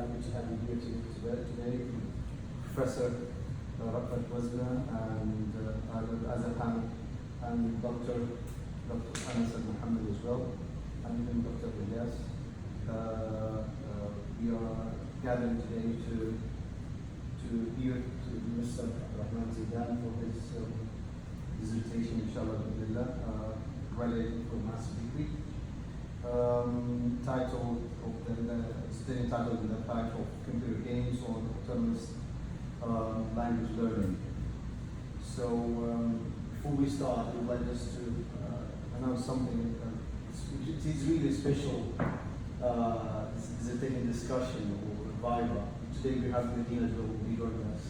happy to have you here today, Professor Rafat Wazna and as a panel, and Dr. Anas Al-Muhammad as well, and even Dr. Ilyas. We are gathering today to hear to Mr. Rahman Zidan for his dissertation, inshallah, related for Master Degree. Title of the study title in the title of Computer Games on Autonomous Language Learning. So before we start, I would like us to announce something. It is really special dissertation discussion or viva. Today we have Medina who will be joining us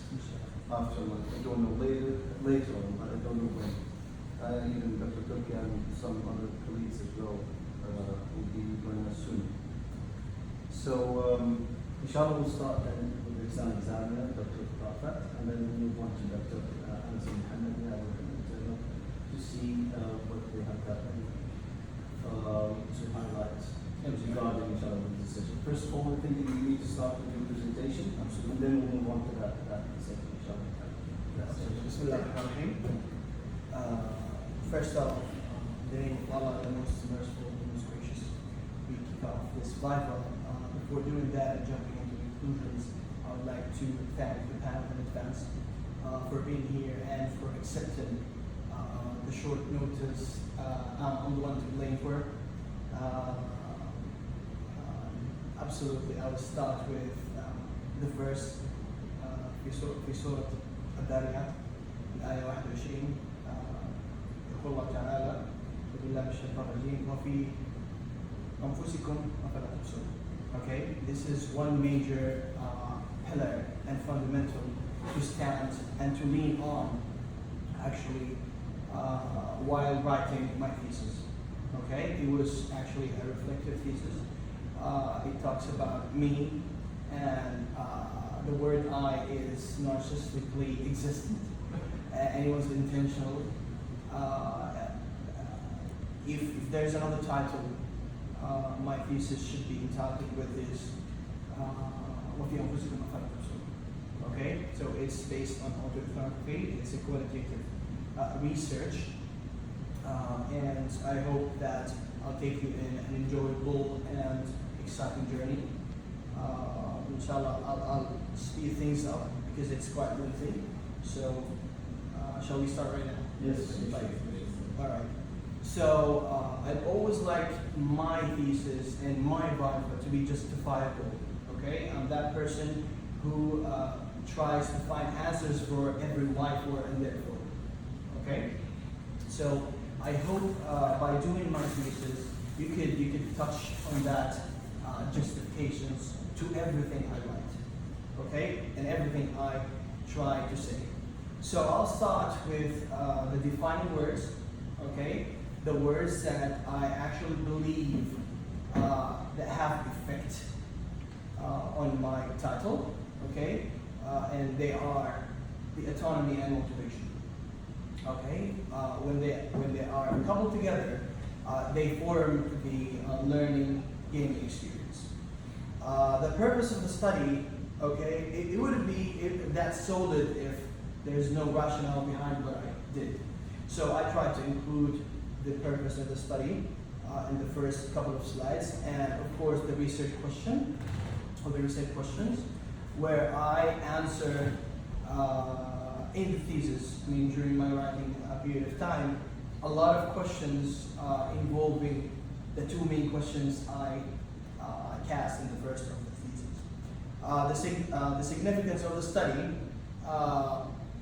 after, I don't know, later on, but I don't know when. Even Dr. Turki and some other colleagues as well will be joining us soon. So, inshallah, we'll start then with the exam examiner, Dr. Rafat, and then we'll move on to Dr. Anas Al-Muhammad to see what they have got to highlight regarding inshallah the decision. First of all, I think we need to start with your presentation, and then we'll move on to that second, inshallah. Bismillahirrahmanirrahim. First off, in the name of Allah, the most merciful, the most gracious, we kick off this viva. Before doing that and jumping into conclusions, I would like to thank the panel in advance for being here and for accepting the short notice. I'm the one to blame for. Absolutely, I will start with the verse في سورة الذاريات الآية 21. يقول الله تعالى بالله من الشيطان الرجيم وفي أنفسكم أفلا تبصرون. Okay, this is one major pillar and fundamental to stand and to lean on, actually, while writing my thesis. Okay, it was actually a reflective thesis. It talks about me, and the word I is narcissistically existent, and it was intentional. If there's another title, my thesis should be entitled with is وَفِي أَنفُسِكُمْ أَفَلَا تُبْصِرُونَ. Okay, so it's based on autoethnography. It's a qualitative research, and I hope that I'll take you in an enjoyable and exciting journey. Inshallah, I'll speed things up because it's quite lengthy. So, shall we start right now? Yes. All right. So, I'd always like my thesis and my viva to be justifiable. Okay, I'm that person who tries to find answers for every why, for, and therefore. Okay. So, I hope by doing my thesis, you could touch on that justifications to everything I write, okay, and everything I try to say. So I'll start with the defining words, okay, the words that I actually believe that have effect on my title, okay, and they are the autonomy and motivation. Okay, when they are coupled together, they form the learning gaming experience. The purpose of the study, okay, it wouldn't be that solid if there's no rationale behind what I did. So I tried to include the purpose of the study in the first couple of slides, and of course the research question, or the research questions, where I answer in the thesis, I mean during my writing period of time, a lot of questions involving the two main questions I cast in the first of the thesis. The significance of the study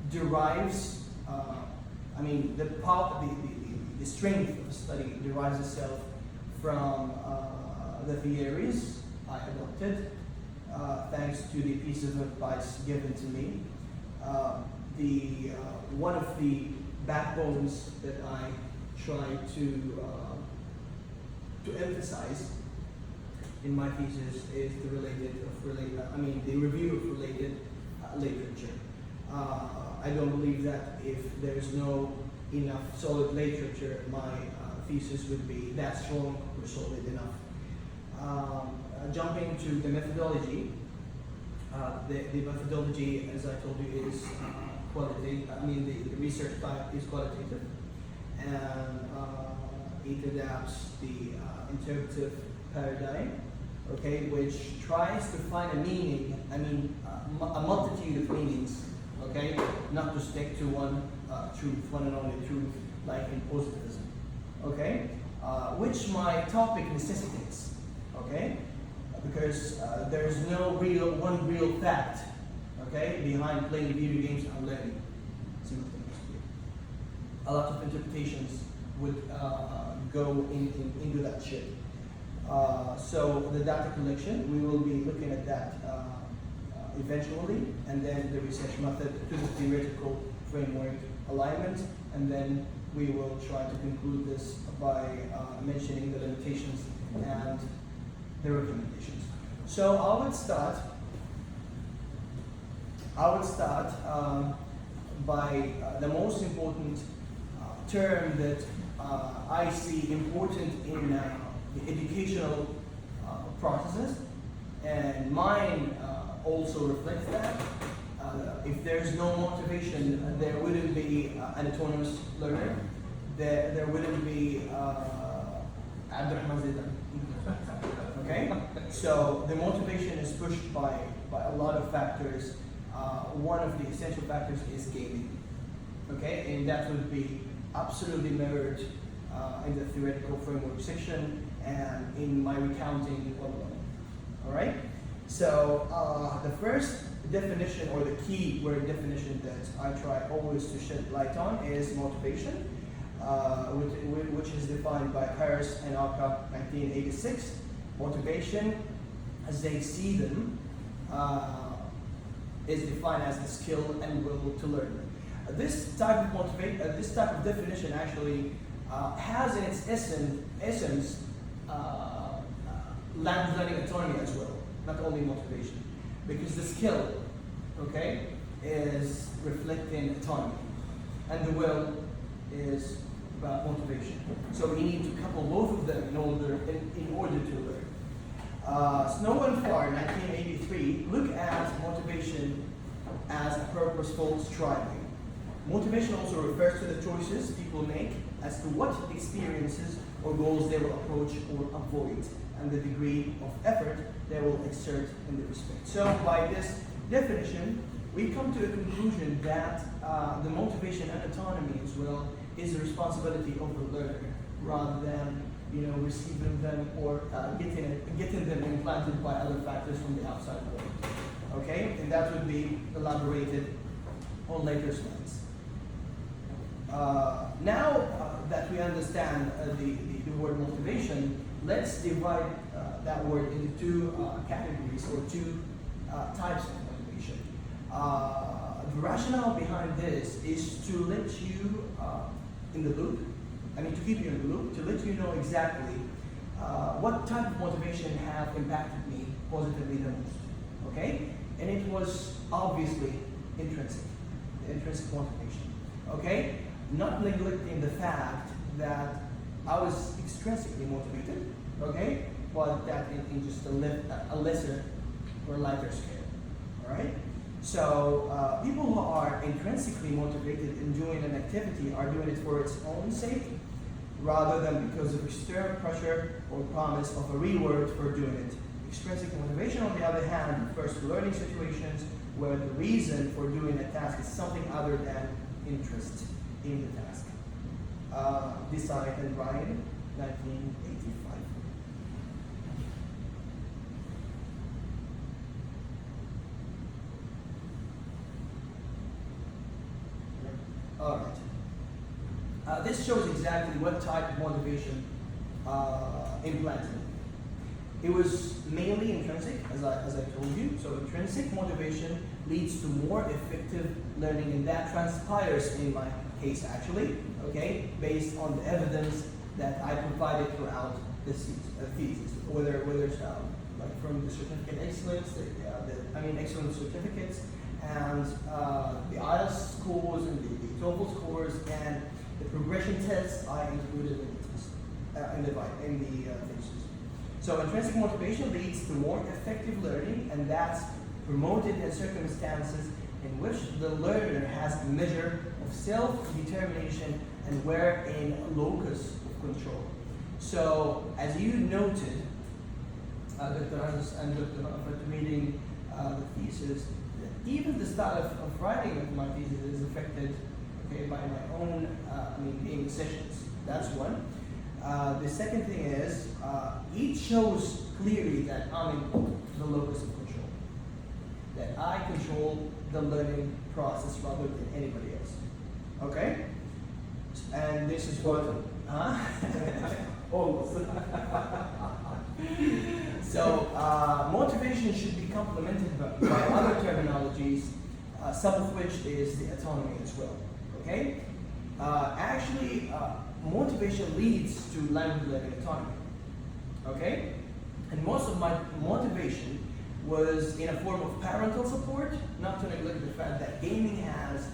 derives, I mean, the strength of the study derives itself from the theories I adopted, thanks to the piece of advice given to me. One of the backbones that I try to emphasize in my thesis is the review of related literature. I don't believe that if there's no enough solid literature, my thesis would be that strong or solid enough. Jumping to the methodology, The methodology, as I told you, is qualitative. I mean, the research type is qualitative, and it adapts the interpretive paradigm, okay, which tries to find a meaning. I mean, a multitude of meanings, okay, not to stick to one truth, one and only truth, like in positivism, okay, which my topic necessitates, okay. Because there's no one real fact, okay, behind playing video games and learning simultaneously. A lot of interpretations would go into that shit. So the data collection, we will be looking at that eventually, and then the research method to the theoretical framework alignment, and then we will try to conclude this by mentioning the limitations and the recommendations. So I would start by the most important term that I see important in the educational processes, and mine also reflects that. If there's no motivation, there wouldn't be an autonomous learner. There wouldn't be Abdurrahman Zaidan. Okay, so the motivation is pushed by a lot of factors. One of the essential factors is gaming. Okay, and that would be absolutely mirrored in the theoretical framework section and in my recounting of them. All right. So the first definition, or the key word definition that I try always to shed light on, is motivation, which is defined by Harris and Alka, 1986. Motivation, as they see them, is defined as the skill and will to learn. This type of definition actually has in its essence language learning autonomy as well, not only motivation, because the skill, okay, is reflecting autonomy, and the will is about motivation. So we need to couple both of them in order to learn. Snow and Farr, 1983, look at motivation as a purposeful striving. Motivation also refers to the choices people make as to what experiences or goals they will approach or avoid, and the degree of effort they will exert in the respect. So by this definition, we come to the conclusion that the motivation and autonomy as well is the responsibility of the learner, rather than receiving them or getting them implanted by other factors from the outside world. Okay, and that would be elaborated on later slides. Now that we understand the word motivation, let's divide that word into two categories, or two types of motivation. The rationale behind this is to let you in the loop. I mean, to keep you in the loop, to let you know exactly what type of motivation have impacted me positively the most. Okay? And it was obviously intrinsic motivation. Okay? Not neglecting the fact that I was extrinsically motivated, okay? But that in just a lesser or lighter scale. Alright? So people who are intrinsically motivated in doing an activity are doing it for its own sake, rather than because of external pressure or promise of a reward for doing it. Extrinsic motivation, on the other hand, refers to learning situations where the reason for doing a task is something other than interest in the task. Desai and Ryan, 1985. All right. This shows exactly what type of motivation implanted. It was mainly intrinsic, as I told you. So intrinsic motivation leads to more effective learning, and that transpires in my case actually, okay, based on the evidence that I provided throughout the thesis, whether it's like from the certificate excellence, excellent certificates, and the IELTS scores and the TOEFL scores and the progression tests I included in the test, in the thesis. So intrinsic motivation leads to more effective learning, and that's promoted in circumstances in which the learner has a measure of self-determination and wherein a locus of control. So, as you noted, Dr. Aziz and Dr. Rafat, reading the thesis, even the style of writing of my thesis is affected, okay, by my own being decisions. That's one. The second thing is, it shows clearly that I'm in the locus of control. That I control the learning process rather than anybody else. Okay? And this is what... Almost. So, motivation should be complemented by other terminologies, some of which is the autonomy as well. Okay? Actually, motivation leads to language learning autonomy. Okay? And most of my motivation was in a form of parental support, not to neglect the fact that gaming has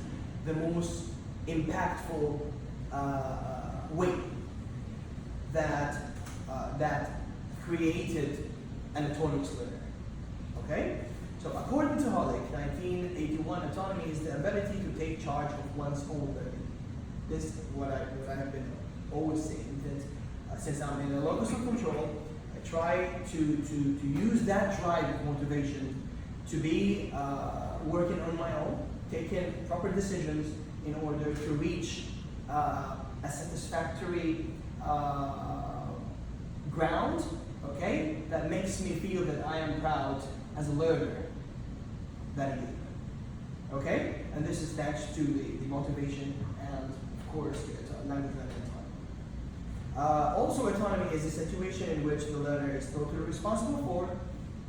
the most impactful way that created an autonomous learner. Okay? So according to Hollick, 1981, autonomy is the ability to take charge of one's own learning. This is what I have been always saying, that since I'm in a locus of control, I try to use that drive of motivation to be working on my own, taking proper decisions in order to reach a satisfactory ground, okay, that makes me feel that I am proud as a learner that I do. Okay? And this is thanks to the motivation and, of course, the language learning autonomy. Also, autonomy is a situation in which the learner is totally responsible for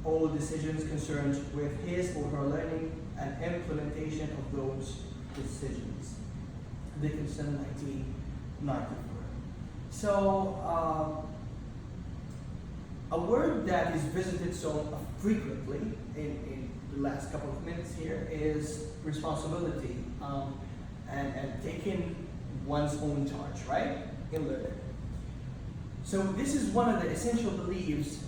all decisions concerned with his or her learning and implementation of those decisions. Dickinson, 1994. So, a word that is visited so frequently in the last couple of minutes here is responsibility and taking one's own charge, right, in learning. So this is one of the essential beliefs,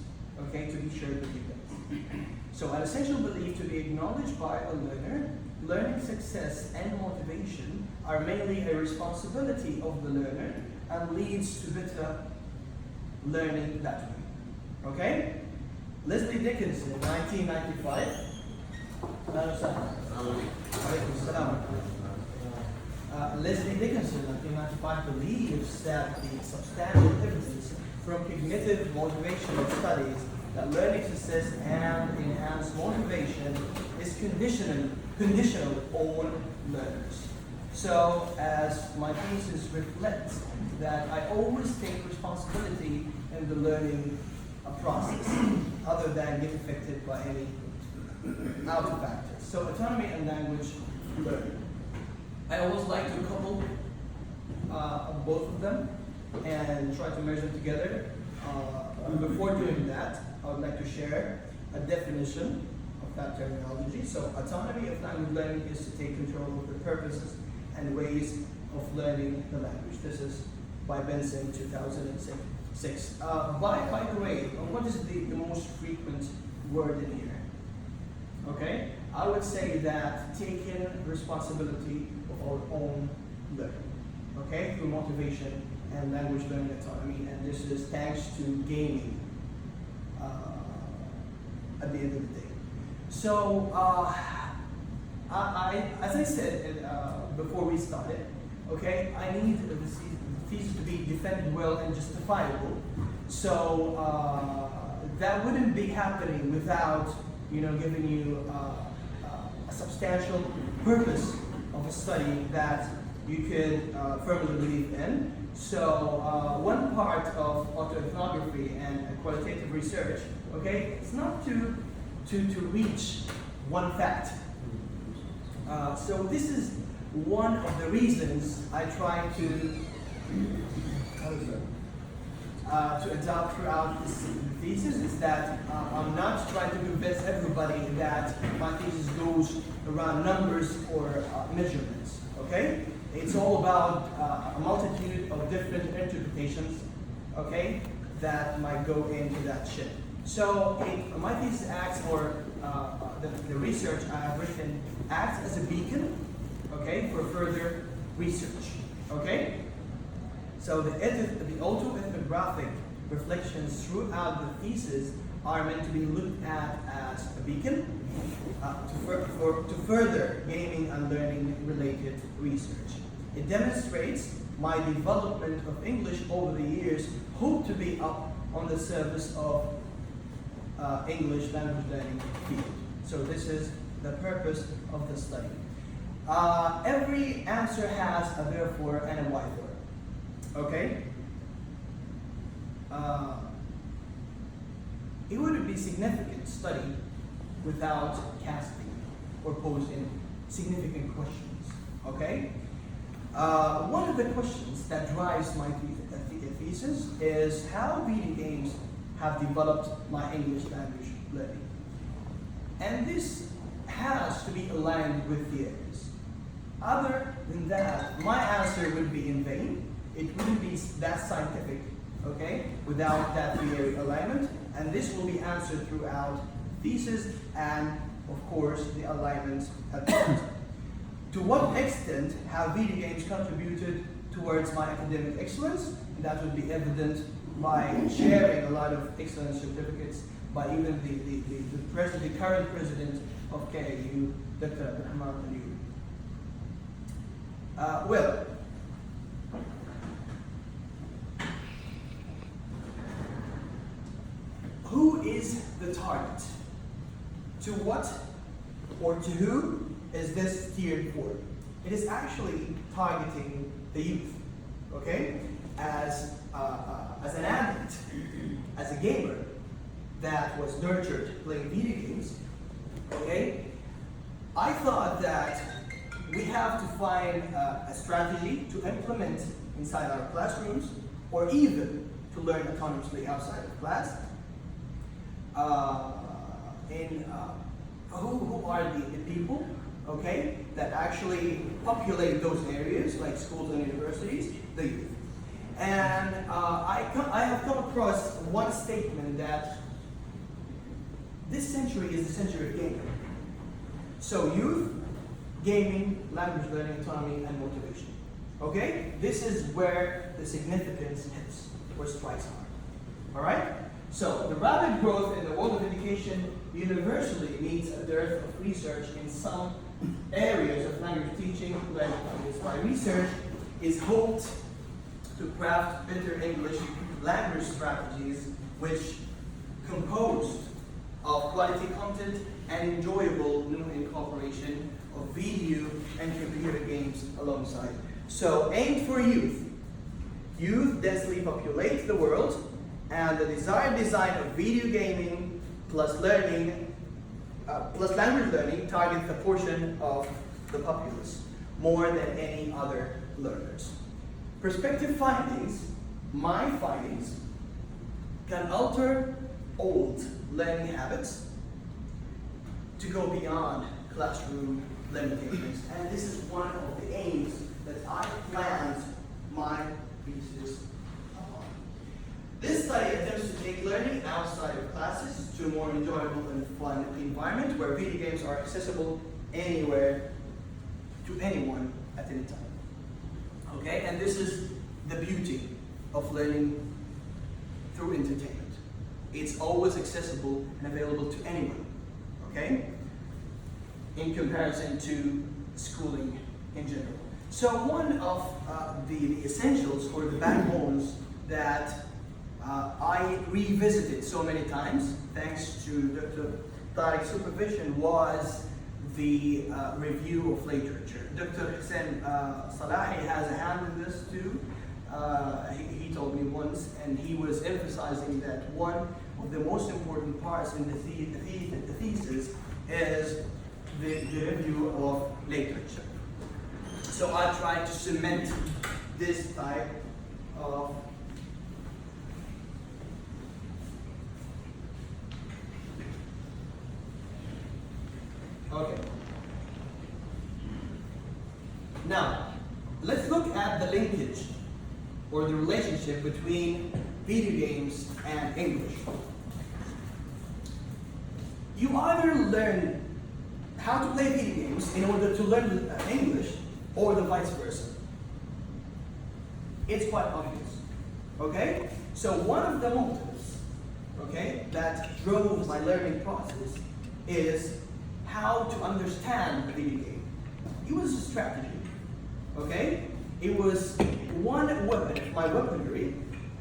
okay, to be shared with you guys. So an essential belief to be acknowledged by a learner, learning success and motivation are mainly a responsibility of the learner and leads to better learning that way. Okay? Leslie Dickinson, 1995. Leslie Dickinson, 1995, believes that the substantial evidence from cognitive motivational studies that learning success and enhanced motivation is conditional on learners. So, as my thesis reflects, that I always take responsibility in the learning process, other than get affected by any outer factors. So, autonomy and language learning. I always like to couple both of them and try to merge them together. Before doing that, I would like to share a definition of that terminology. So, autonomy of language learning is to take control of the purposes and ways of learning the language. This is by Benson, 2006. By the way, what is the most frequent word in here? Okay, I would say that taking responsibility of our own learning, okay, through motivation and language learning autonomy, and this is thanks to gaming at the end of the day. So, as I said before we started, okay, I need the thesis to be defended well and justifiable. So that wouldn't be happening without, giving you a substantial purpose of a study that you could firmly believe in. So one part of autoethnography and qualitative research, okay, it's not to reach one fact. So this is one of the reasons I try to adopt throughout this thesis, is that I'm not trying to convince everybody that my thesis goes around numbers or measurements, okay? It's all about a multitude of different interpretations, okay, that might go into that ship. So my thesis acts, or the research I have written, acts as a beacon, okay, for further research, okay? So the autoethnographic reflections throughout the thesis are meant to be looked at as a beacon to further gaming and learning related research. It demonstrates my development of English over the years, hope to be up on the surface of English language learning field. So this is the purpose of the study. Every answer has a therefore and a why for. Okay? It wouldn't be significant study without casting or posing significant questions. Okay? One of the questions that drives my thesis is how video games have developed my English language learning. And this has to be aligned with theories. Other than that, my answer would be in vain. It wouldn't be that scientific, okay, without that theory alignment. And this will be answered throughout thesis and, of course, the alignment at the end. To what extent have video games contributed towards my academic excellence? And that would be evident by sharing a lot of excellence certificates by even the current president of KAU, Dr. Abdulrahman Al. Well, who is the target? To what or to who is this tiered for? It is actually targeting the youth, okay? As an addict, as a gamer that was nurtured playing video games, okay? I thought that we have to find a strategy to implement inside our classrooms, or even to learn autonomously outside of class. Who are the people, okay, that actually populate those areas, like schools and universities? The youth. And I have come across one statement that this century is the century of gaming. So youth, gaming, language learning, autonomy, and motivation. Okay? This is where the significance hits, or strikes hard. Alright? So the rapid growth in the world of education universally meets a dearth of research in some areas of language teaching. By research is hoped to craft better English language strategies which composed of quality content and enjoyable new incorporation of video and computer games alongside. So aimed for youth. Youth densely populate the world, and the desired design of video gaming plus learning, plus language learning targets the portion of the populace more than any other learners. Prospective findings, my findings, can alter old learning habits to go beyond classroom limitations. And this is one of the aims that I planned my thesis upon. This study attempts to take learning outside of classes to a more enjoyable and fun environment where video games are accessible anywhere to anyone at any time. Okay, and this is the beauty of learning through entertainment. It's always accessible and available to anyone, okay? In comparison to schooling in general. So one of the essentials or the backbones that I revisited so many times, thanks to Dr. Tariq's supervision, was the review of literature. Dr. Hussein Salahi has a hand in this too. He told me once, and he was emphasizing that one of the most important parts in the thesis is the review of literature. So I tried to cement this type of okay. Now, let's look at the linkage or the relationship between video games and English. You either learn how to play video games in order to learn English, or the vice versa. It's quite obvious. Okay? So one of the motives, okay, that drove my learning process is how to understand the video game. It was a strategy. Okay? It was one weapon, my weaponry,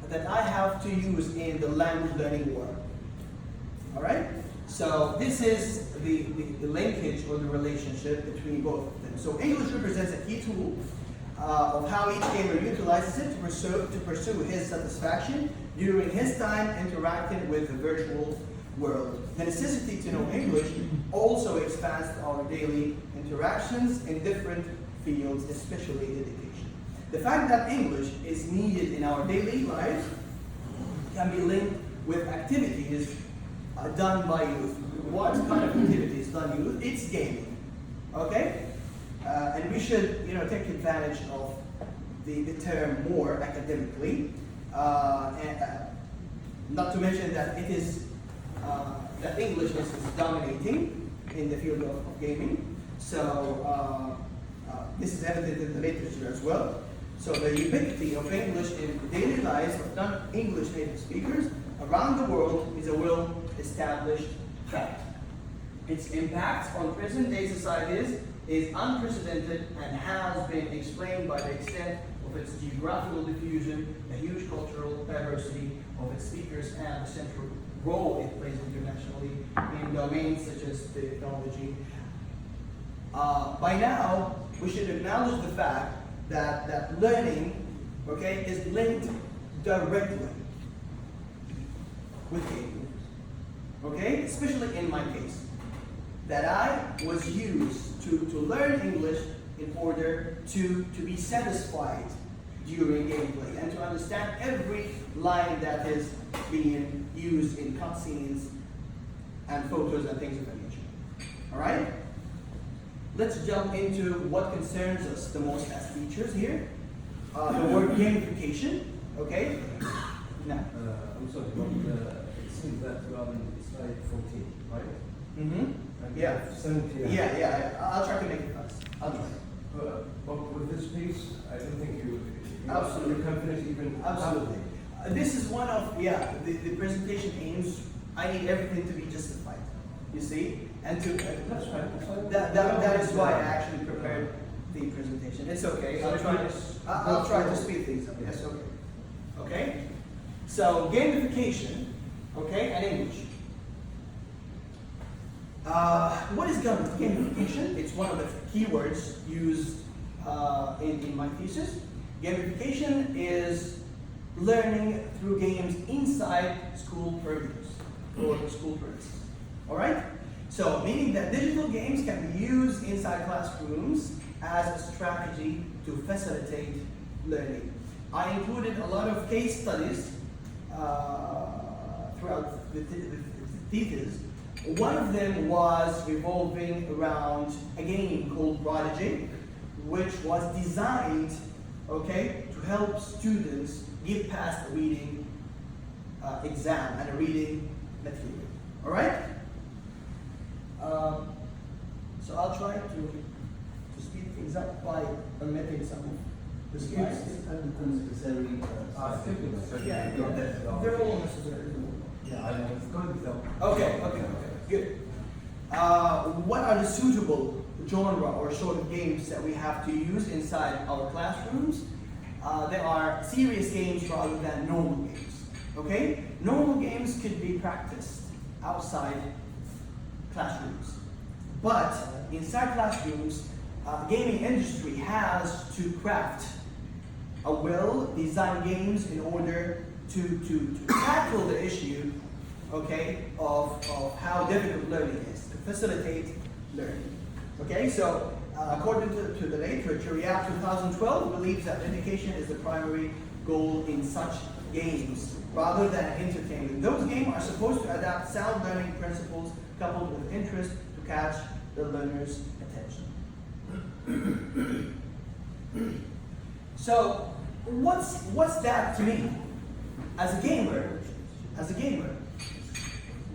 that I have to use in the language learning war. Alright? So this is the linkage or the relationship between both of them. So English represents a key tool of how each gamer utilizes it to pursue his satisfaction during his time interacting with the virtual world. The necessity to know English also expands our daily interactions in different fields, especially education. The fact that English is needed in our daily lives can be linked with activities done by youth. What kind of activities done youth? It's gaming. Okay? And we should, take advantage of the term more academically. Not to mention that it is that English is daminating in the field of gaming. So this is evident in the literature as well. So the ubiquity of English in the daily lives of non-English native speakers around the world is a well-established fact. Its impact on present-day societies is unprecedented and has been explained by the extent of its geographical diffusion, the huge cultural diversity of its speakers, and the central role it plays internationally in domains such as technology. By now, we should acknowledge the fact that learning, okay, is linked directly with gaming. Okay? Especially in my case. That I was used to learn English in order to be satisfied during gameplay and to understand every line that is being used in cutscenes and photos and things of that nature. Alright? Let's jump into what concerns us the most as teachers here. The word gamification. Okay? Now. I'm sorry, but it seems that you are on slide 14, right? Mm-hmm. Yeah. 17. Yeah. I'll try to make it fast. I'll try. But with this piece, I don't think you Absolutely. You can finish even. Absolutely. This is one of, the presentation aims, I need everything to be justified, you see? And to, That's fine. that is why I actually prepared the presentation. It's okay, I'll try to speed things up, yes, okay. Okay? So, gamification, okay, and English. What is gamification? It's one of the keywords used in my thesis. Gamification is learning through games inside school programs or school premises. Alright? So, meaning that digital games can be used inside classrooms as a strategy to facilitate learning. I included a lot of case studies throughout the thesis. One of them was revolving around a game called Prodigy, which was designed, okay, to help students get past a reading exam and a reading material. All right? So I'll try to speed things up by omitting some of the slides. Unnecessary. Yeah, they're all necessary. Yeah, I'm going with them. Okay, good. What are the suitable genre or sort of games that we have to use inside our classrooms? There are serious games rather than normal games. Okay? Normal games could be practiced outside classrooms. But inside classrooms, gaming industry has to craft a well-designed games in order to tackle the issue, okay, of how difficult learning is, to facilitate learning. Okay, so according to the literature, RIAP 2012 believes that education is the primary goal in such games rather than entertainment. Those games are supposed to adapt sound learning principles coupled with interest to catch the learner's attention. So, what's that to me? As a gamer,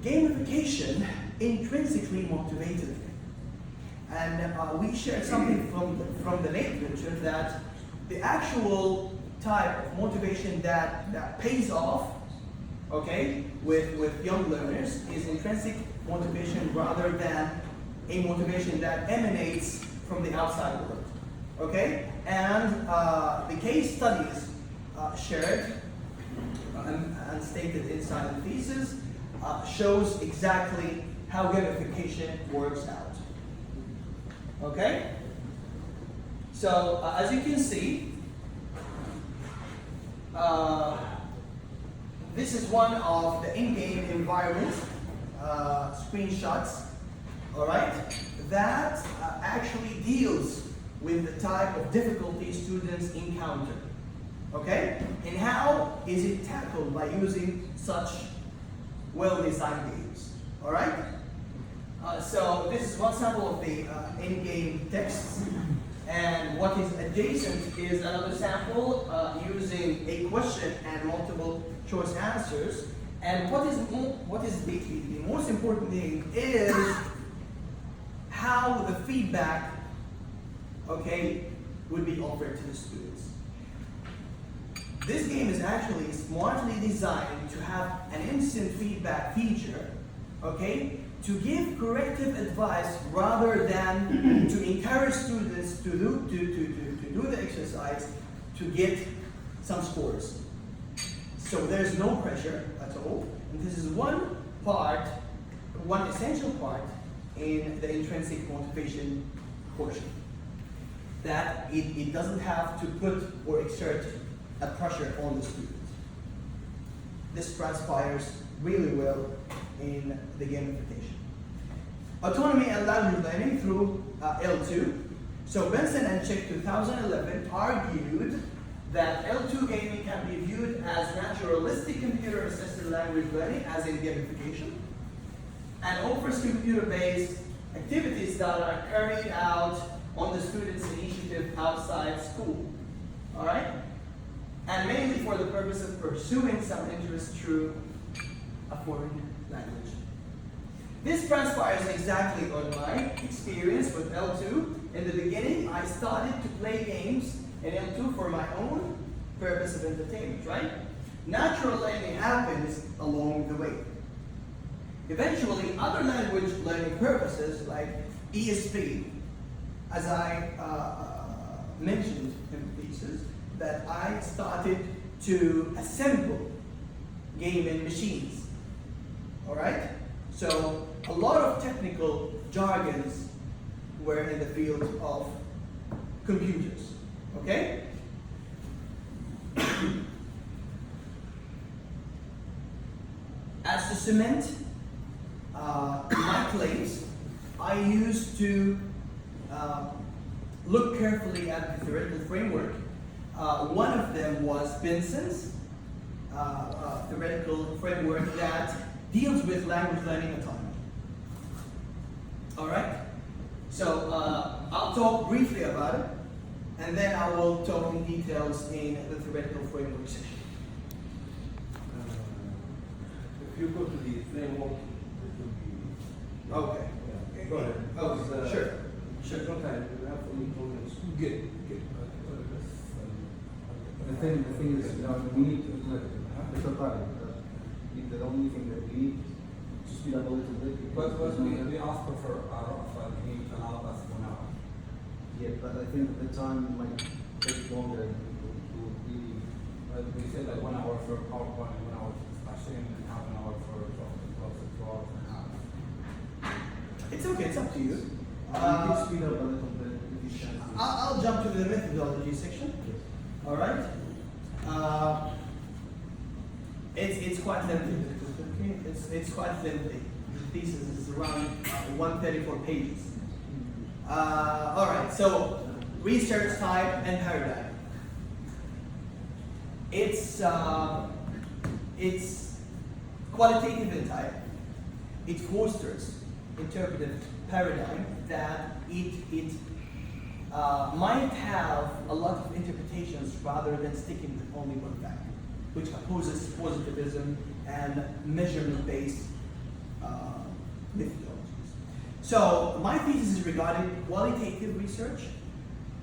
gamification intrinsically motivated. And we shared something from the literature that the actual type of motivation that pays off, okay, with young learners is intrinsic motivation rather than a motivation that emanates from the outside world, okay? And the case studies shared and stated inside the thesis shows exactly how gamification works out, okay? So as you can see, this is one of the in-game environment screenshots, all right, that actually deals with the type of difficulty students encounter, okay? And how is it tackled by using such well-designed games, all right? So this is one sample of the in-game texts, and what is adjacent is another sample using a question and multiple choice answers. And what is the most important thing is how the feedback, okay, would be offered to the students. This game is actually smartly designed to have an instant feedback feature, okay, to give corrective advice rather than to encourage students to do the exercise to get some scores. So there's no pressure at all, and this is one essential part in the intrinsic motivation portion. That it doesn't have to put or exert a pressure on the student. This transpires really well in the gamification. Autonomy and language learning through L2. So Benson and Chick 2011 argued that L2 gaming can be viewed as naturalistic computer-assisted language learning, as in gamification, and offers computer-based activities that are carried out on the student's initiative outside school. All right? And mainly for the purpose of pursuing some interest through a foreign language. This transpires exactly on my experience with L2. In the beginning, I started to play games in L2 for my own purpose of entertainment, right? Natural learning happens along the way. Eventually, other language learning purposes like ESP, as I mentioned in the thesis, that I started to assemble gaming machines, all right? So a lot of technical jargons were in the field of computers, okay? As to cement my claims, I used to look carefully at the theoretical framework. One of them was Benson's theoretical framework that deals with language learning autonomy. All right? So I'll talk briefly about it, and then I will talk in details in the theoretical framework section. If you go to the framework, it will be... Okay. Yeah. Go ahead. Oh, Because, sure. Sure. Sometimes we have only comments. Good, good. The thing is, we need to implement it. It's a target. The only thing that we need to speed up a little bit. But we asked for he to help us for now. Yeah, but I think the time might take longer to really. But we said like 1 hour for PowerPoint, 1 hour for discussion, and half an hour for 2 hours and a half. It's okay, it's up to you. We can speed up a little bit if you can. I'll jump to the methodology section. Yes. All right. It's quite lengthy. Okay? It's quite lengthy. The thesis is around 134 pages. All right. So research type and paradigm. It's qualitative in type. It fosters interpretive paradigm that it might have a lot of interpretations rather than sticking with only one fact, which opposes positivism and measurement-based methodologies. So my thesis is regarding qualitative research,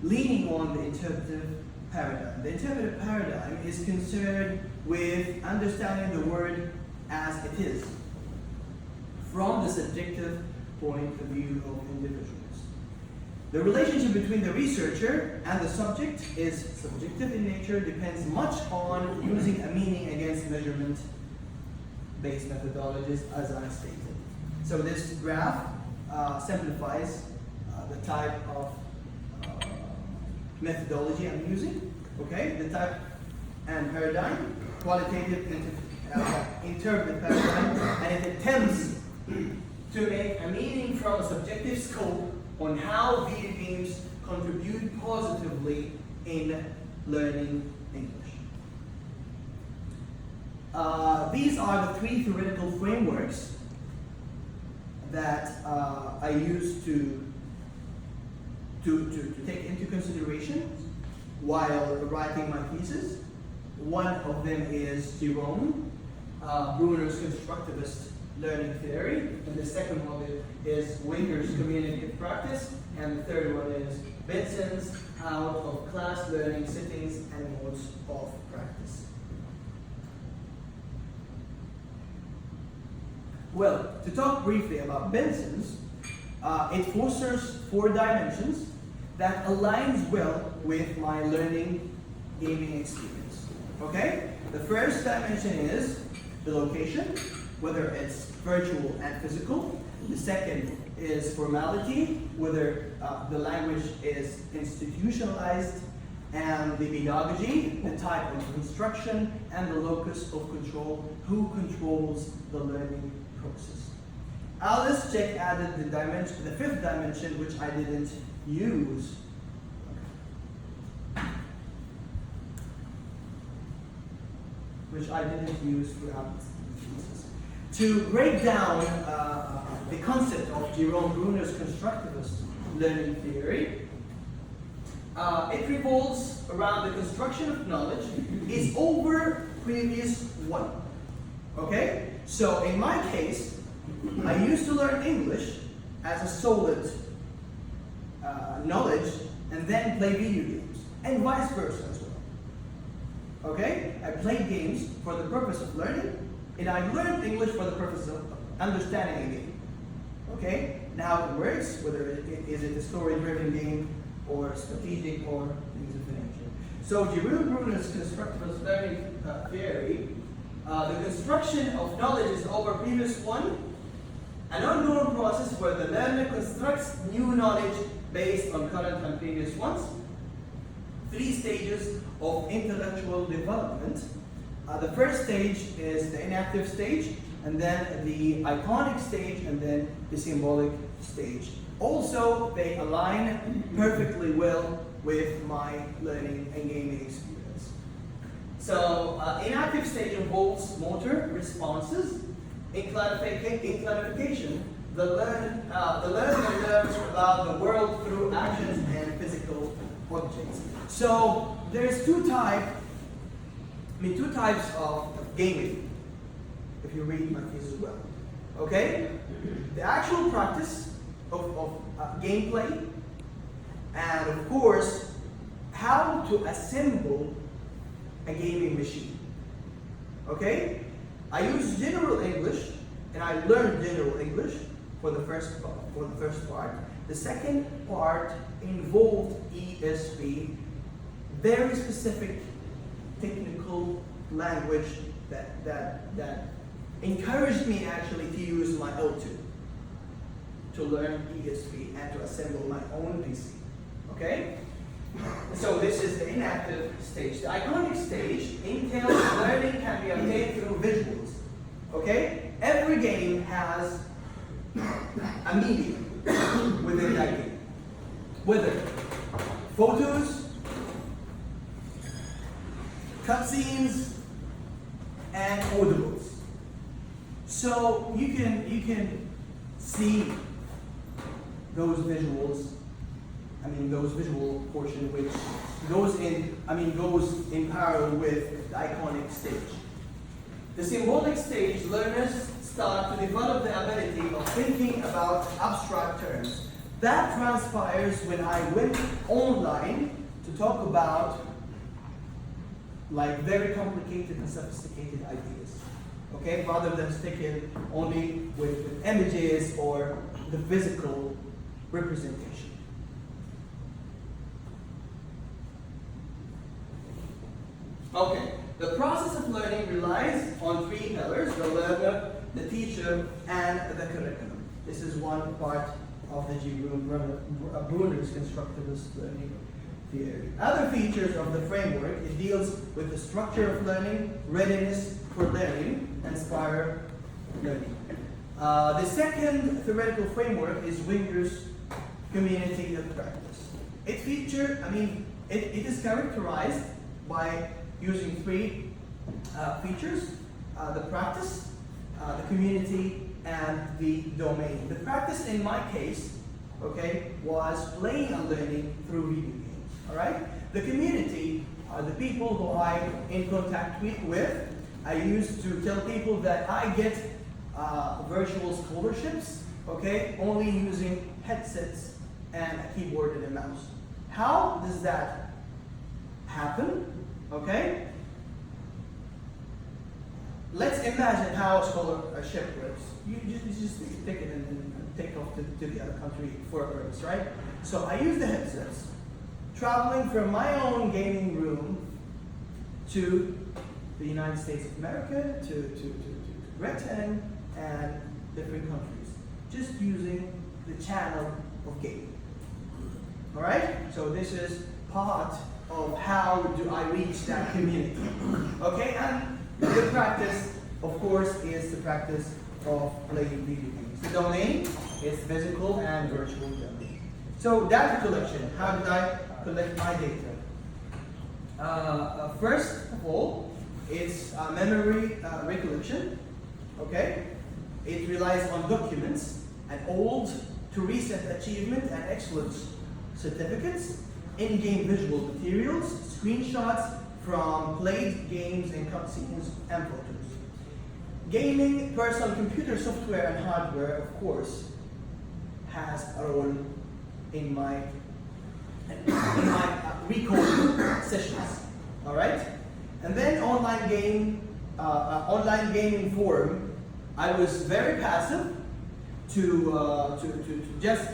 leaning on the interpretive paradigm. The interpretive paradigm is concerned with understanding the word as it is, from the subjective point of view of individuals. The relationship between the researcher and the subject is subjective in nature, depends much on using a meaning against measurement-based methodologies, as I stated. So this graph simplifies the type of methodology I'm using, okay? The type and paradigm, qualitative interpretive paradigm, and it attempts to make a meaning from a subjective scope on how video games contribute positively in learning English. These are the three theoretical frameworks that I use to take into consideration while writing my thesis. One of them is Jerome Bruner's constructivist learning theory, and the second one is Winker's communicative practice, and the third one is Benson's out of class learning settings and modes of practice. Well, to talk briefly about Benson's, it fosters 4 dimensions that aligns well with my learning gaming experience. Okay? The first dimension is the location, whether it's virtual and physical. The second is formality, whether the language is institutionalized, and the pedagogy, the type of instruction, and the locus of control, who controls the learning process. Alice Check added the dimension, the 5th dimension, which I didn't use. Throughout the thesis. To break down the concept of Jerome Bruner's constructivist learning theory, it revolves around the construction of knowledge is over previous one. Okay? So in my case, I used to learn English as a solid knowledge and then play video games, and vice versa as well. Okay? I played games for the purpose of learning, and I learned English for the purpose of understanding a game. Okay? Now it works, whether it is a story-driven game or strategic or things of the nature. So Jerome Bruner's constructivist learning theory, the construction of knowledge is over previous one, an unknown process where the learner constructs new knowledge based on current and previous ones. 3 stages of intellectual development. The first stage is the inactive stage, and then the iconic stage, and then the symbolic stage. Also, they align perfectly well with my learning and gaming experience. So, inactive stage involves motor responses. In clarification, the learner learns about the world through actions and physical objects. So there's two types of gaming, if you read my thesis as well. Okay? The actual practice of gameplay, and of course, how to assemble a gaming machine. Okay? I use general English, and I learned general English for the first part. The second part involved ESP, very specific technical language that encouraged me actually to use my L2 to learn ESP and to assemble my own PC. Okay? So this is the inactive stage. The iconic stage entails learning can be obtained through visuals. Okay? Every game has a medium within that game. Whether photos, cutscenes, and audibles. So you can see those visuals. Those visual portion which goes in parallel with the iconic stage. the symbolic stage, learners start to develop the ability of thinking about abstract terms. That transpires when I went online to talk about like very complicated and sophisticated ideas. Okay, rather than sticking only with images or the physical representation. Okay, the process of learning relies on three pillars: the learner, the teacher, and the curriculum. This is one part of the G. Bruner's constructivist learning theory. Other features of the framework, it deals with the structure of learning, readiness for learning, and inspire learning. The second theoretical framework is Winger's community of practice. It is characterized by using three features: the practice, the community, and the domain. The practice in my case, okay, was playing and learning through video games. All right. The community are the people who I'm in contact with. I used to tell people that I get virtual scholarships, okay, only using headsets and a keyboard and a mouse. How does that happen? Okay. Let's imagine how a scholarship works. You just take it and take off to the other country for a purpose, right? So I use the headsets, traveling from my own gaming room to the United States of America, to Britain, and different countries, just using the channel of gaming. All right? So this is part of how do I reach that community. Okay? And the practice, of course, is the practice of playing video games. The domain is physical and virtual domain. So data collection, how did I collect my data? First of all, it's memory recollection. Okay? It relies on documents and old to recent achievement and excellence certificates, in-game visual materials, screenshots from played games and cutscenes and photos. Gaming, personal computer software and hardware, of course, has a role in my recording sessions. All right, and then online gaming forum. I was very passive to just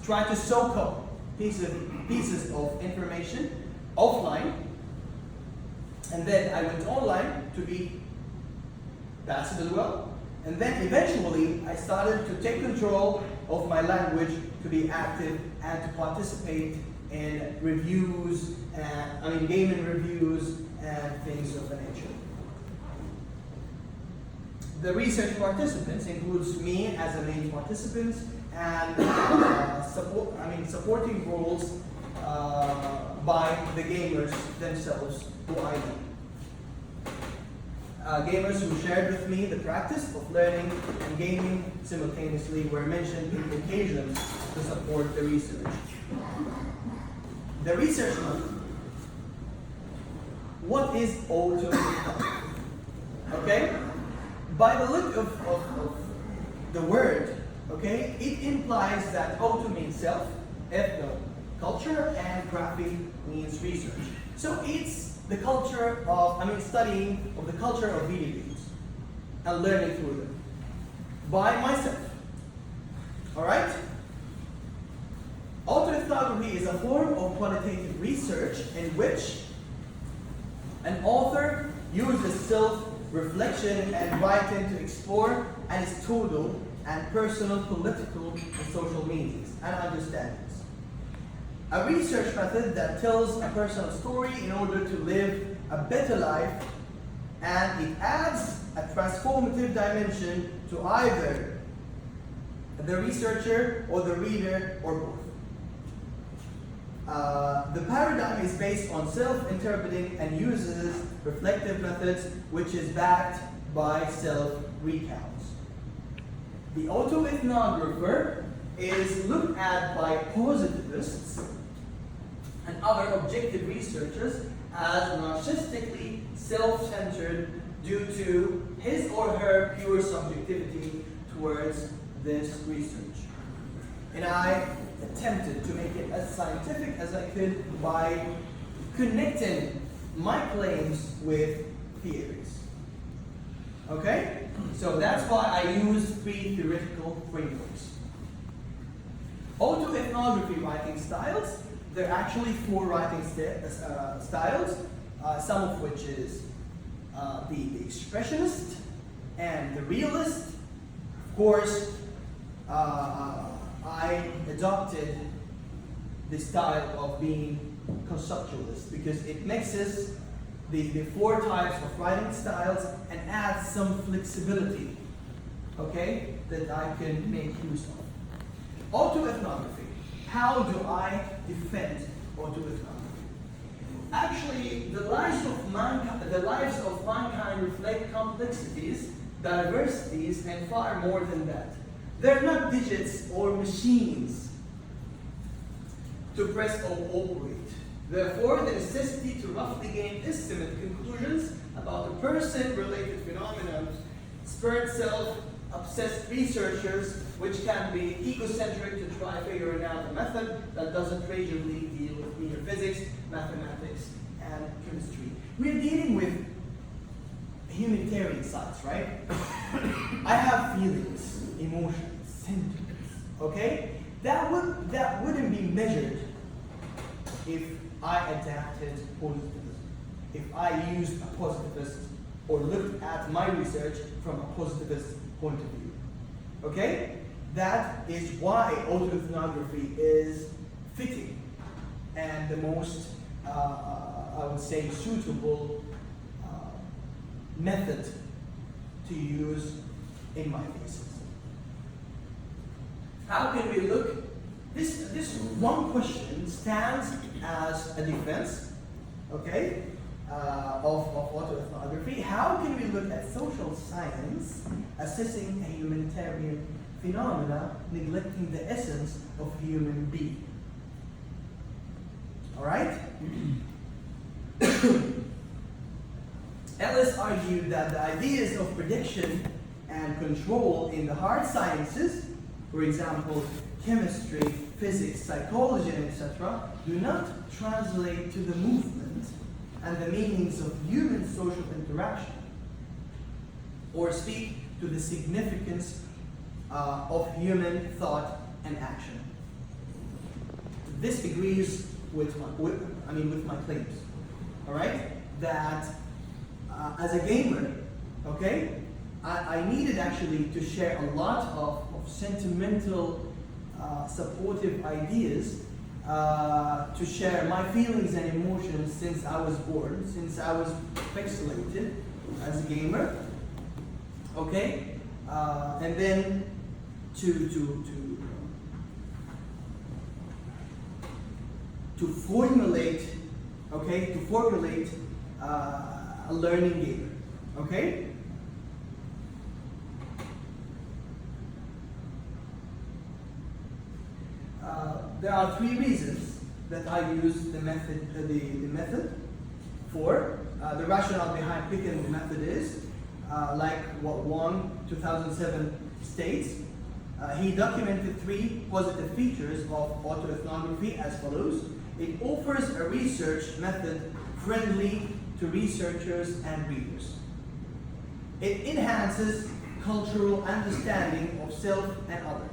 try to soak up pieces of information offline, and then I went online to be passive as well. And then eventually I started to take control of my language, to be active and to participate in reviews, gaming reviews and things of the nature. The research participants includes me as a main participant and supporting roles by the gamers themselves who I know. Gamers who shared with me the practice of learning and gaming simultaneously were mentioned in occasions to support the research. The research method. What is auto? Okay? By the look of the word, okay, it implies that auto means self, ethno, culture, and graphy means research. So it's the culture of, studying of the culture of video games and learning through them by myself. All right? Autoethnography is a form of qualitative research in which an author uses self-reflection and writing to explore Aristotle and personal, political, and social meanings and understandings. A research method that tells a personal story in order to live a better life, and it adds a transformative dimension to either the researcher or the reader or both. The paradigm is based on self-interpreting and uses reflective methods, which is backed by self-recounts. The autoethnographer is looked at by positivists and other objective researchers as narcissistically self-centered due to his or her pure subjectivity towards this research. And I attempted to make it as scientific as I could by connecting my claims with theories. Okay? So that's why I used 3 theoretical frameworks. Autoethnography writing styles, there are actually 4 writing styles, some of which is the expressionist and the realist. Of course, I adopted the style of being conceptualist because it mixes the 4 types of writing styles and adds some flexibility, okay, that I can make use of. Autoethnography. How do I defend autoethnography? Actually, the lives of mankind reflect complexities, diversities, and far more than that. They're not digits or machines to press or operate. Therefore, the necessity to roughly gain estimate conclusions about a person-related phenomena spurred self-obsessed researchers, which can be egocentric to try figuring out a method that doesn't radially deal with mere physics, mathematics, and chemistry. We're dealing with humanitarian science, right? I have feelings, emotions, sentiments, okay? That wouldn't be measured if I adapted positivism, if I used a positivist or looked at my research from a positivist point of view. Okay? That is why autoethnography is fitting and the most, I would say, suitable method to use in my thesis. How can we look? This one question stands as a defense, okay, of autoethnography. How can we look at social science assessing a humanitarian phenomena, neglecting the essence of human being? All right? Ellis argued that the ideas of prediction and control in the hard sciences, for example, chemistry, physics, psychology, etc., do not translate to the movement and the meanings of human social interaction, or speak to the significance of human thought and action. This agrees with my claims. All right, that as a gamer, okay, I needed actually to share a lot of sentimental, supportive ideas to share my feelings and emotions since I was born, since I was pixelated as a gamer, okay, and then to formulate, okay, a learning gamer, okay. There are 3 reasons that I use the method for. The rationale behind picking the method is, like what Wong 2007 states, he documented 3 positive features of autoethnography as follows. It offers a research method friendly to researchers and readers. It enhances cultural understanding of self and others.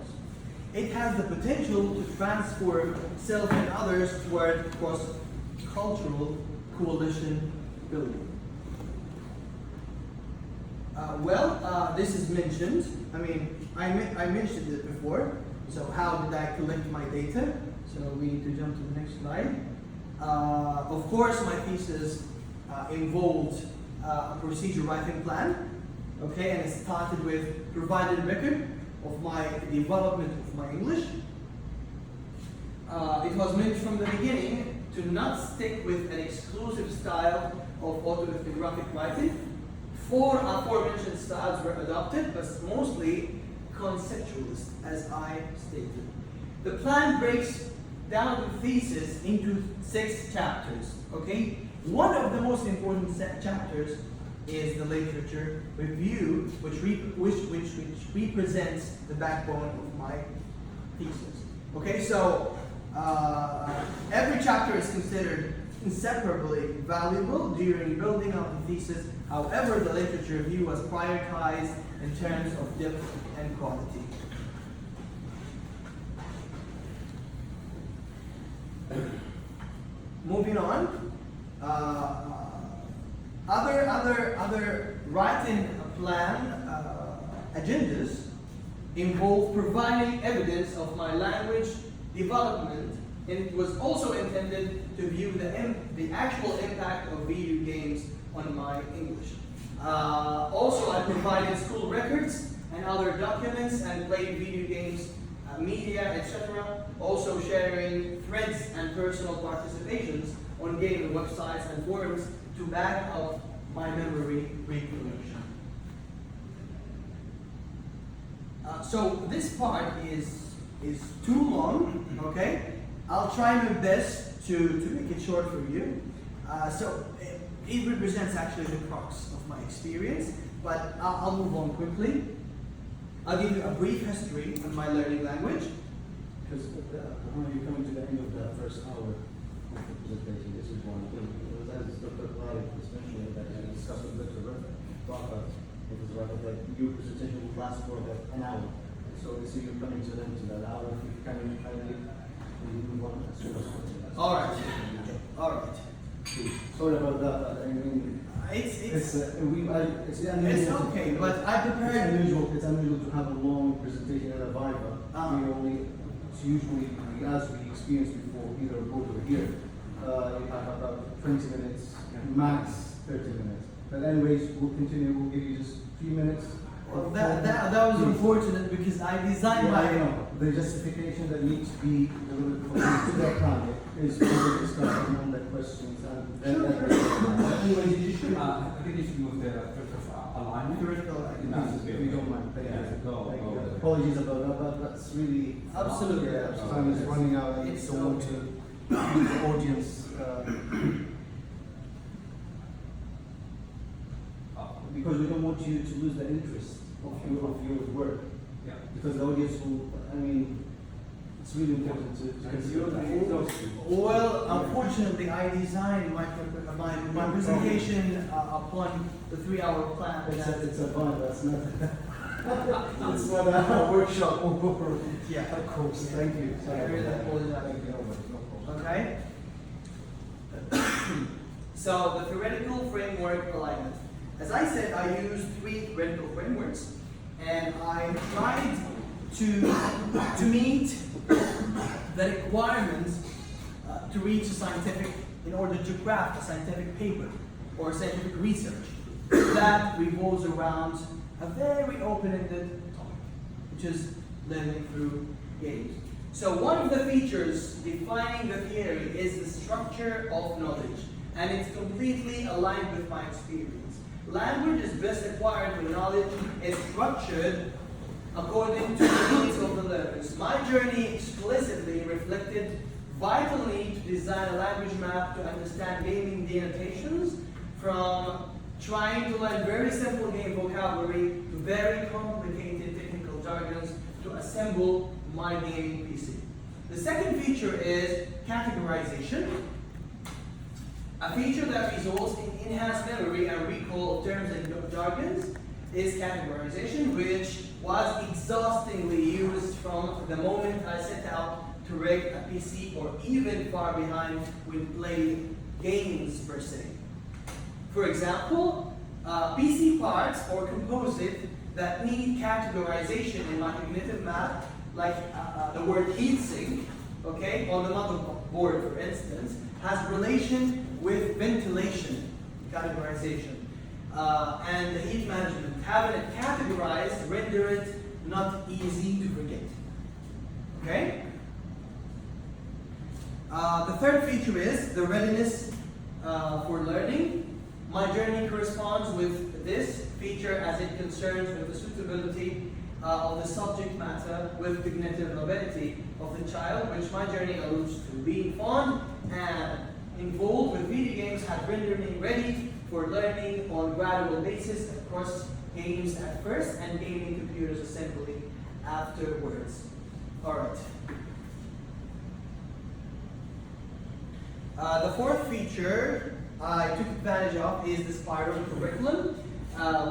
It has the potential to transform self and others toward cross-cultural coalition building. This is mentioned. I mean, I mentioned it before. So how did I collect my data? So we need to jump to the next slide. Of course, my thesis involved a procedure writing plan. Okay, and it started with provided record of my development of my English. It was meant from the beginning to not stick with an exclusive style of autoethnographic writing. 4 aforementioned styles were adopted, but mostly conceptualist, as I stated. The plan breaks down the thesis into 6 chapters. Okay, one of the most important chapters is the literature review, which represents the backbone of my thesis. Okay, so every chapter is considered inseparably valuable during building up the thesis. However, the literature review was prioritized in terms of depth and quality. Moving on, other writing plan agendas involve providing evidence of my language development, and it was also intended to view the actual impact of video games on my English. Also, I provided school records and other documents and played video games, media, etc. Also sharing threads and personal participations on gaming websites and forums to back up my memory recollection. So this part is too long, okay? I'll try my best to make it short for you. So it represents actually the crux of my experience, but I'll move on quickly. I'll give you a brief history of my learning language. Because when you're coming to the end of the first hour of the presentation, this is one thing. As Dr. Khalid was mentioning that I discussed with Dr. Rafa, that your presentation will last for about an hour. So we see you're coming to the end of that hour. If you can kindly move on as soon as possible. All right. All right. Sorry about that. I mean, It's unusual. okay, but I prepared. It's unusual to have a long presentation at a Viva. It's usually, as we experienced before, either both or here, you have about 20 minutes, max 30 minutes. But anyways, we'll continue. We'll give you just 3 minutes. Well, that was unfortunate because I designed Yeah, I my. know. The justification that needs to be delivered to that time is further discussion on the questions and then anyways, you should. I think you should move the alignment. Theoretical alignment. If you don't mind. Thank you. Yeah, go. Apologies about that, but that's really. Absolutely. Yeah, time is running out. I It's don't want to leave the audience. Because we don't want you to lose the interest of your work. Yeah. Because the audience will, I mean, it's really important to consider that. Well, unfortunately, I designed my presentation upon the 3-hour plan. It's a vibe, that's not, it's not a workshop or, Yeah. of course, thank you. I really apologize. Thank you, no problem. Okay? So, the theoretical framework alignment. As I said, I used 3 theoretical frameworks, and I tried to meet the requirements to reach a scientific, in order to craft a scientific paper or scientific research that revolves around a very open-ended topic, which is learning through games. So one of the features defining the theory is the structure of knowledge, and it's completely aligned with my experience. Language is best acquired when knowledge is structured according to the needs of the learners. My journey explicitly reflected vital need to design a language map to understand gaming denotations, from trying to learn very simple game vocabulary to very complicated technical jargons to assemble my gaming PC. The second feature is categorization. A feature that results in enhanced memory and recall of terms and jargons is categorization, which was exhaustingly used from the moment I set out to rig a PC, or even far behind with playing games per se. For example, PC parts or composite that need categorization in my cognitive map, like the word heatsink, okay, on the motherboard for instance, has relation with ventilation categorization and the heat management. Having it categorized render it not easy to forget. Okay? The third feature is the readiness for learning. My journey corresponds with this feature as it concerns with the suitability of the subject matter with cognitive ability of the child, which my journey alludes to. Being fond and involved with video games had rendered me ready for learning on gradual basis across games at first and gaming computers assembly afterwards. Alright. The fourth feature I took advantage of is the spiral curriculum,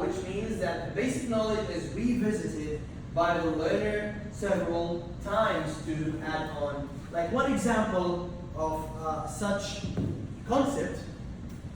which means that the basic knowledge is revisited by the learner several times to add on. Like one example of such concept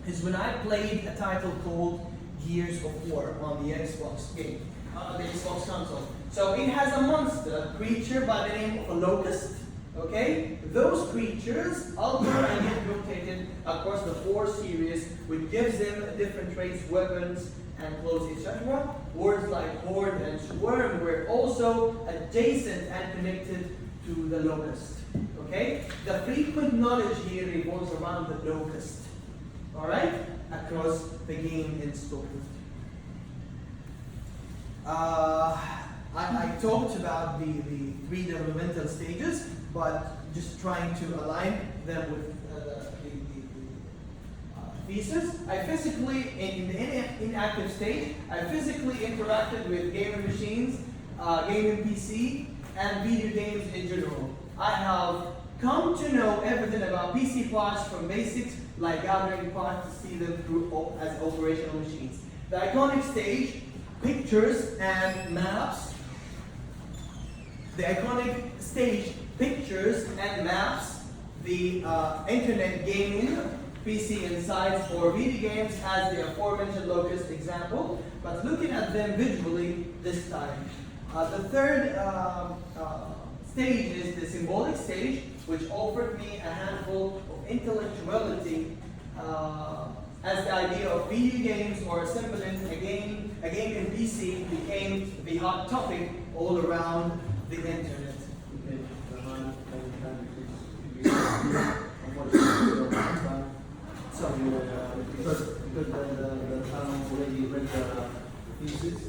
is when I played a title called Gears of War on the Xbox game, the Xbox console. So it has a monster creature by the name of a locust. Okay, those creatures alter and get rotated across the 4 series, which gives them different traits, weapons, and clothes, etc. Words like horde and swarm were also adjacent and connected to the locust. Okay, the frequent knowledge here revolves around the locust. All right, across the game installed. I talked about the 3 developmental stages, but just trying to align them with the thesis. I physically, in the inactive stage, I physically interacted with gaming machines, gaming PC, and video games in general. I have come to know everything about PC parts from basics like gathering parts to see them through as operational machines. The iconic stage, pictures and maps. The iconic stage, pictures and maps, the internet gaming, PC insights, or video games as the aforementioned locust example, but looking at them visually this time. The third stage is the symbolic stage, which offered me a handful of intellectuality as the idea of video games or assembling a game in PC became the hot topic all around the internet. Okay, Rahman, can you please So, because the channel already read the thesis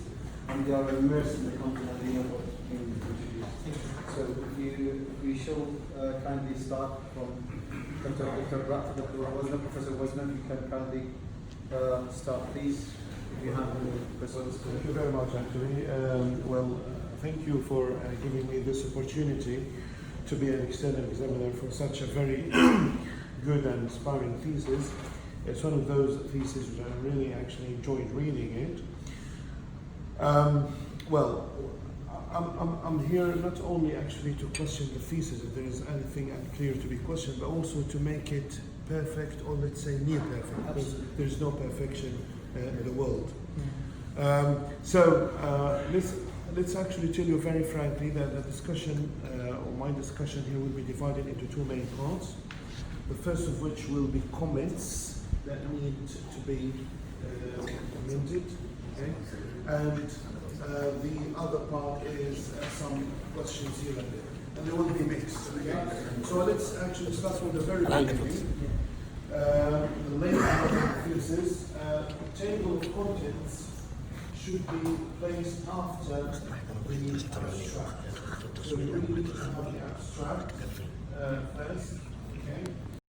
and they are immersed in the content and they know what being introduced. So if you shall kindly start from Dr. Professor Wasman, you can kindly start, please, if you have any questions. Thank you very much, actually. Thank you for giving me this opportunity to be an external examiner for such a very good and inspiring thesis. It's one of those theses which I really actually enjoyed reading it. I'm here not only actually to question the thesis, if there is anything unclear to be questioned, but also to make it perfect, or let's say near perfect, because there's no perfection in the world. Let's actually tell you very frankly that the discussion, or my discussion here, will be divided into 2 main parts. The first of which will be comments that need to be amended, okay? And the other part is some questions here and there. And they will be mixed, okay? So let's actually start from the very beginning. The layout of the thesis, table of contents should be placed after the abstract. So we really need to have the abstract first, okay?